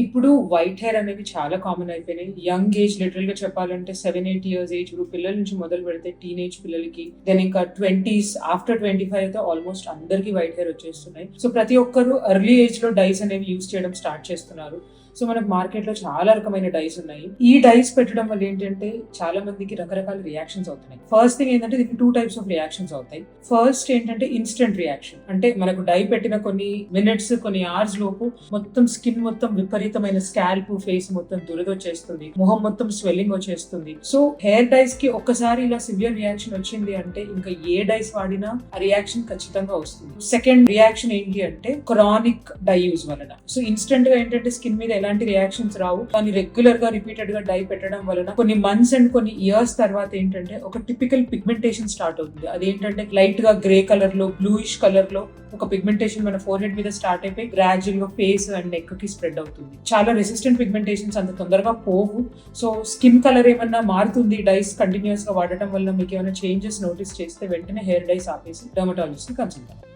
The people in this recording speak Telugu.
ఇప్పుడు వైట్ హెయిర్ అనేవి చాలా కామన్ అయిపోయినాయి. యంగ్ ఏజ్ లిటరల్ గా చెప్పాలంటే 7-8 years ఏజ్ గ్రూప్ పిల్లల నుంచి మొదలు పెడితే టీనేజ్ పిల్లలకి, దెన్ ఇంకా 20s ఆఫ్టర్ 25 అయితే ఆల్మోస్ట్ అందరికి వైట్ హెయిర్ వచ్చేస్తున్నాయి. సో ప్రతి ఒక్కరు ఎర్లీ ఏజ్ లో డైస్ అనేవి యూజ్ చేయడం స్టార్ట్ చేస్తున్నారు. సో మనకు మార్కెట్ లో చాలా రకమైన డైస్ ఉన్నాయి. ఈ డైస్ పెట్టడం వల్ల ఏంటంటే చాలా మందికి రకరకాల రియాక్షన్స్ అవుతున్నాయి. ఫస్ట్ థింగ్ ఏంటంటే దీనికి 2 types ఆఫ్ రియాక్షన్స్ అవుతాయి. ఫస్ట్ ఏంటంటే ఇన్స్టెంట్ రియాక్షన్, అంటే మనకు డై పెట్టిన కొన్ని మినిట్స్ కొన్ని అవర్స్ లోపు మొత్తం స్కిన్ మొత్తం విపరీతమైన స్కాల్ప్ ఫేస్ మొత్తం దురద వచ్చేస్తుంది, మొహం మొత్తం స్వెల్లింగ్ వచ్చేస్తుంది. సో హెయిర్ డైస్ కి ఒక్కసారి ఇలా సివియర్ రియాక్షన్ వచ్చింది అంటే ఇంకా ఏ డైస్ వాడినా ఆ రియాక్షన్ ఖచ్చితంగా వస్తుంది. సెకండ్ రియాక్షన్ ఏంటి అంటే క్రానిక్ డై యూజ్ వలన. సో ఇన్స్టెంట్ గా ఏంటంటే స్కిన్ మీద ఎలాంటి రియాక్షన్స్ రావు, కానీ రెగ్యులర్ గా రిపీటెడ్ గా డై పెట్టడం వలన కొన్ని మంత్స్ అండ్ కొన్ని ఇయర్స్ తర్వాత ఏంటంటే ఒక టిపికల్ పిగ్మెంటేషన్ స్టార్ట్ అవుతుంది. అదేంటంటే లైట్ గా గ్రే కలర్ లో బ్లూయిష్ కలర్ లో ఒక పిగ్మెంటేషన్ మన ఫోర్ హెడ్ మీద స్టార్ట్ అయిపోయి గ్రాడ్యువల్ గా ఫేస్ అండ్ నెక్ కి స్ప్రెడ్ అవుతుంది. చాలా రెసిస్టెంట్ పిగ్మెంటేషన్స్ అంత తొందరగా పోవు. సో స్కిన్ కలర్ ఏమన్నా మారుతుంది డైస్ కంటిన్యూస్ గా వాడటం వల్ల, మీకు ఏమైనా చేంజెస్ నోటీస్ చేస్తే వెంటనే హెయిర్ డైస్ ఆపేసి డర్మటాలజిస్ట్ ని కన్సల్ట్ అవ్వండి.